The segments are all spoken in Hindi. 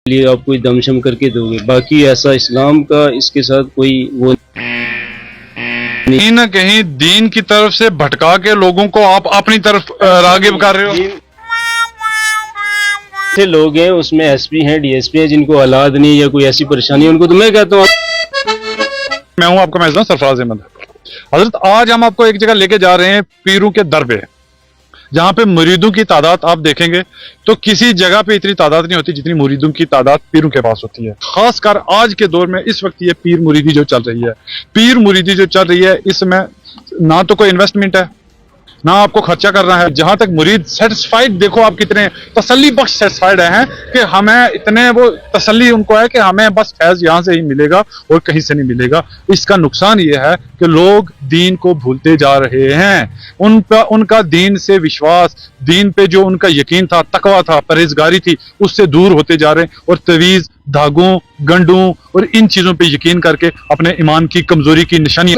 लिए आप कोई दमशम करके दोगे, बाकी ऐसा इस्लाम का इसके साथ कोई वो कहीं ना कहीं दीन की तरफ से भटका के लोगों को आप अपनी तरफ रागिब कर रहे हो। ऐसे लोग हैं उसमें एसपी हैं, डीएसपी हैं, जिनको औलाद नहीं या कोई ऐसी परेशानी है, उनको तो मैं कहता हूँ। मैं हूं आपका मेज़बान सरफराज अहमद। हजरत, आज हम आपको एक जगह लेके जा रहे हैं, पीरों के दर पे, जहां पे मुरीदों की तादाद आप देखेंगे तो किसी जगह पे इतनी तादाद नहीं होती जितनी मुरीदों की तादाद पीरों के पास होती है। खासकर आज के दौर में इस वक्त ये पीर मुरीदी जो चल रही है, पीर मुरीदी जो चल रही है, इसमें ना तो कोई इन्वेस्टमेंट है, ना आपको खर्चा करना है। जहां तक मुरीद सेटिस्फाइड, देखो आप कितने तसल्ली बख्श सेटिस्फाइड हैं कि हमें इतने वो तसल्ली उनको है कि हमें बस फैज यहां से ही मिलेगा और कहीं से नहीं मिलेगा। इसका नुकसान ये है कि लोग दीन को भूलते जा रहे हैं। उनका दीन से विश्वास, दीन पे जो उनका यकीन था, तकवा था, परहेजगारी थी, उससे दूर होते जा रहे हैं और तवीज, धागों, गंडों और इन चीजों पे यकीन करके अपने ईमान की कमजोरी की निशानी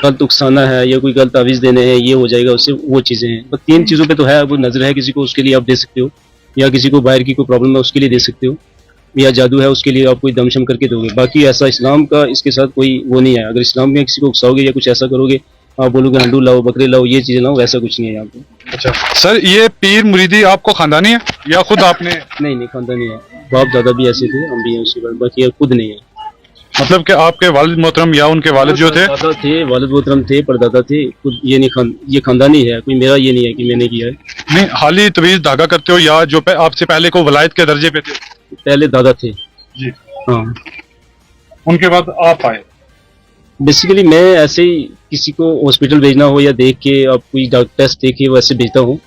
गलत उकसाना है या कोई गलत तावीज़ देने हैं, ये हो जाएगा उससे, वो चीज़ें हैं। बस तीन चीज़ों पे तो है, वो नजर है किसी को, उसके लिए आप दे सकते हो, या किसी को बाहर की कोई प्रॉब्लम है उसके लिए दे सकते हो, या जादू है उसके लिए आप कोई दमशम करके दोगे। बाकी ऐसा इस्लाम का इसके साथ कोई वो नहीं है। अगर इस्लाम में किसी को उकसाओगे या कुछ ऐसा करोगे, आप बोलोगे हंडू लाओ, बकरे लाओ, ये चीज़ें लाओ, वैसा कुछ नहीं है यहाँ पे। अच्छा सर, ये पीर मुरीदी आपको खानदानी है या खुद आपने? नहीं, खानदानी है, बाप दादा भी ऐसे थे, हम भी हैं उसके बाद, बाकी ये खुद नहीं है। मतलब कि आपके वालिद मोहतरम या उनके वालिद जो थे? दादा थे, वालिद मोहतरम थे, परदादा थे, खुद ये नहीं ये खानदानी है, कोई मेरा ये नहीं है कि मैंने किया है। नहीं, हाल ही तवीज़ धागा करते हो या जो आपसे पहले को वलायत के दर्जे पे थे? पहले दादा थे जी, हाँ, उनके बाद आप आए। बेसिकली मैं ऐसे ही किसी को हॉस्पिटल भेजना हो या देख के आप कोई डॉक्टर टेस्ट देखे वैसे भेजता हूँ।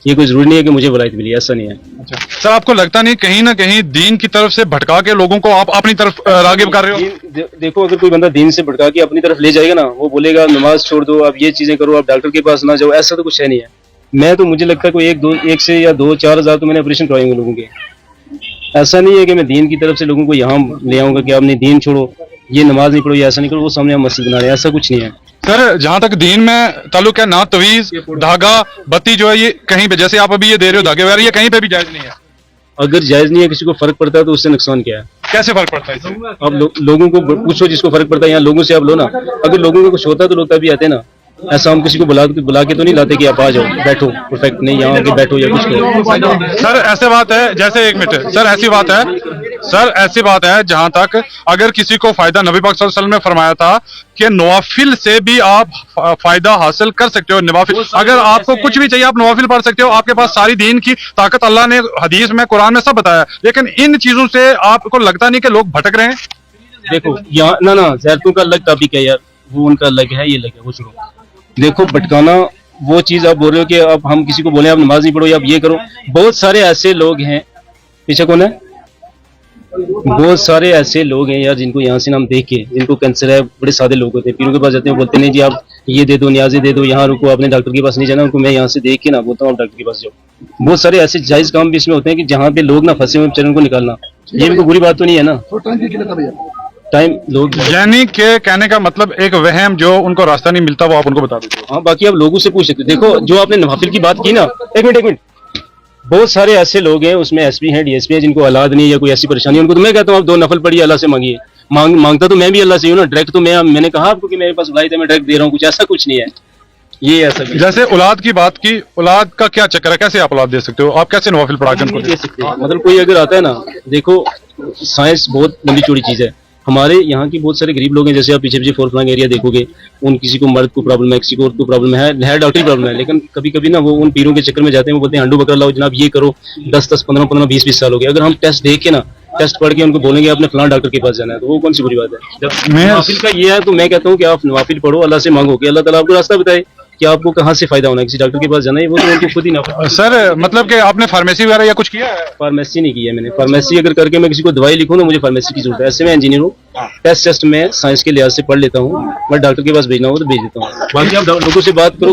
ये कोई जरूरी नहीं है कि मुझे वलायत मिली, ऐसा नहीं है। अच्छा सर, आपको लगता नहीं कहीं ना कहीं दीन की तरफ से भटका के लोगों को आप अपनी तरफ रागिब कर रहे हो? देखो, अगर कोई बंदा दीन से भटका के अपनी तरफ ले जाएगा ना, वो बोलेगा नमाज छोड़ दो, आप ये चीजें करो, आप डॉक्टर के पास ना जाओ, ऐसा तो कुछ है नहीं है। मैं तो, मुझे लगता है कोई एक से या 2-4 हज़ार तो मैंने ऑपरेशन करवाए होंगे लोगों के। ऐसा नहीं है कि मैं दीन की तरफ से लोगों को यहाँ ले आऊंगा कि आपने दीन छोड़ो, ये नमाज नहीं पढ़ो, ये ऐसा नहीं करो, वो सामने हम मस्जिद बना रहे हैं, ऐसा कुछ नहीं है। सर, जहां तक दीन में ताल्लुक है, ना तवीज, धागा, बत्ती जो है, ये कहीं पे, जैसे आप अभी ये दे रहे हो धागे वगैरह, ये कहीं पे भी जायज नहीं है। अगर जायज नहीं है, किसी को फर्क पड़ता है तो उससे नुकसान क्या है? कैसे फर्क पड़ता है इससे? अब लोगों को पूछो जिसको फर्क पड़ता है, यहाँ लोगों से आप लो ना। अगर लोगों को कुछ होता तो लोग तभी आते ना। ऐसा हम किसी को बुला के तो नहीं लाते कि आप आ जाओ, बैठो, परफेक्ट नहीं, यहाँ आके बैठो या कुछ करो। सर ऐसे बात है, जैसे एक मिनट सर, ऐसी बात है जहां तक अगर किसी को फायदा, नबी पाक सल्लल्लाहु अलैहि वसल्लम ने फरमाया था कि नवाफिल से भी आप फायदा हासिल कर सकते हो। नवाफिल, अगर आपको कुछ भी चाहिए आप नवाफिल पढ़ सकते हो, आपके पास सारी दीन की ताकत अल्लाह ने हदीस में, कुरान में सब बताया। लेकिन इन चीजों से आपको लगता नहीं कि लोग भटक रहे हैं? देखो यहाँ ना जैरतों का अलग टॉपिक है यार, वो उनका अलग है, ये अलग है, वो छोड़ो। देखो, भटकाना वो चीज आप बोल रहे हो कि अब हम किसी को बोले आप नमाज नहीं पढ़ो या आप ये करो। बहुत सारे ऐसे लोग हैं, पीछे कौन है, बहुत सारे ऐसे लोग हैं यार जिनको यहाँ से नाम देख के, जिनको कैंसर है, बड़े सादे लोग होते हैं, पीरों के पास जाते हैं, बोलते नहीं जी आप ये दे दो, न्याज़े दे दो, यहाँ रुको, आपने डॉक्टर के पास नहीं जाना। उनको मैं यहाँ से देख के ना बोलता हूँ आप डॉक्टर के पास जाओ। बहुत सारे ऐसे जायज काम भी इसमें होते हैं कि जहाँ पे लोग ना फंसे हुए बेचारे, उनको निकालना, ये भी कोई बुरी बात तो नहीं है ना। टाइम लोग, यानी के कहने का मतलब एक वहम, जो उनको रास्ता नहीं मिलता वो आप उनको बता दीजिए। हाँ, बाकी आप लोगों से पूछ सकते। देखो, जो आपने नवाफिल की बात की ना, एक मिनट, बहुत सारे ऐसे लोग हैं उसमें, एसपी हैं, डीएसपी हैं, जिनको औलाद नहीं या कोई ऐसी परेशानी है, उनको तो मैं कहता हूँ आप 2 नफल पढ़िए, अल्लाह से मांगिए। मांगता तो मैं भी अल्लाह से हूँ ना, डायरेक्ट तो मैंने कहा आपको कि मेरे पास वलायत है, मैं डायरेक्ट दे रहा हूँ, कुछ ऐसा कुछ नहीं है। ये ऐसा भी जैसे औलाद की बात की, औलाद का क्या चक्कर है, कैसे आप औलाद दे सकते हो, आप कैसे नवाफिल पढ़ा के नहीं उनको दे सकते। मतलब कोई अगर आता है ना, देखो साइंस बहुत लंबी चौड़ी चीज है। हमारे यहाँ की बहुत सारे गरीब लोग हैं, जैसे आप पीछे पीछे फोरफ्लांग एरिया देखोगे, उन किसी को मर्द को प्रॉब्लम है, किसी को औरत को प्रॉब्लम है डॉक्टरी प्रॉब्लम है, लेकिन कभी कभी ना वो उन पीरों के चक्कर में जाते हैं। वो बोलते हैं हंडू बकरा लाओ जनाब, ये करो, 10-10, 15-15, 20-20 साल हो गए। अगर हम टेस्ट देख के ना, टेस्ट पढ़ के उनको बोलेंगे आपने फलां डॉक्टर के पास जाना है, तो वो कौन सी बुरी बात है। जब मैं नवाफिल का ये है तो मैं कहता हूँ कि आप नवाफिल पढ़ो, अल्लाह से मांगो कि अल्लाह ताला आपको रास्ता बताए कि आपको कहाँ से फायदा होना है। किसी डॉक्टर के पास जाना है, वो तो उनको खुद ही ना। सर मतलब कि आपने फार्मेसी वगैरह या कुछ किया है? फार्मेसी नहीं की है मैंने। फार्मेसी अगर करके मैं किसी को दवाई लिखूं ना, मुझे फार्मेसी की जरूरत है। ऐसे मैं इंजीनियर हूँ, टेस्ट मैं साइंस के लिहाज से पढ़ लेता हूँ। मैं डॉक्टर के पास भेजना हो तो भेज देता हूँ। बाकी आप लोगों से बात करो।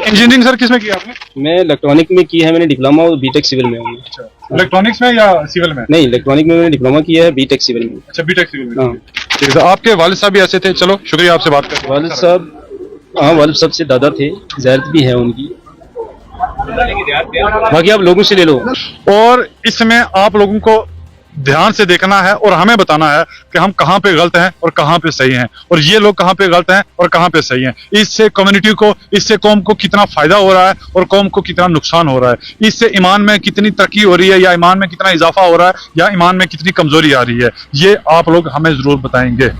इंजीनियरिंग सर किसमें किया आपने? मैं इलेक्ट्रॉनिक में की है मैंने डिप्लोमा, और बीटेक सिविल में हूँ। इलेक्ट्रॉनिक्स में या सिविल में? नहीं, इलेक्ट्रॉनिक में मैंने डिप्लोमा किया है, बीटेक सिविल में। अच्छा, बीटेक सिविल में। हाँ। ठीक है सर, आपके वालिद साहब भी ऐसे थे? चलो शुक्रिया आपसे बात करके। वालिद साहब, हाँ वालिद साहब से दादा थे, ज़ैरत भी है उनकी। बाकी आप लोगों से ले लो। और इसमें आप लोगों को ध्यान से देखना है और हमें बताना है कि हम कहाँ पे गलत हैं और कहाँ पे सही हैं, और ये लोग कहाँ पे गलत हैं और कहाँ पे सही हैं। इससे कम्युनिटी को, इससे कौम को कितना फायदा हो रहा है और कौम को कितना नुकसान हो रहा है। इससे ईमान में कितनी तरक्की हो रही है या ईमान में कितना इजाफा हो रहा है या ईमान में कितनी कमजोरी आ रही है, ये आप लोग हमें जरूर बताएंगे।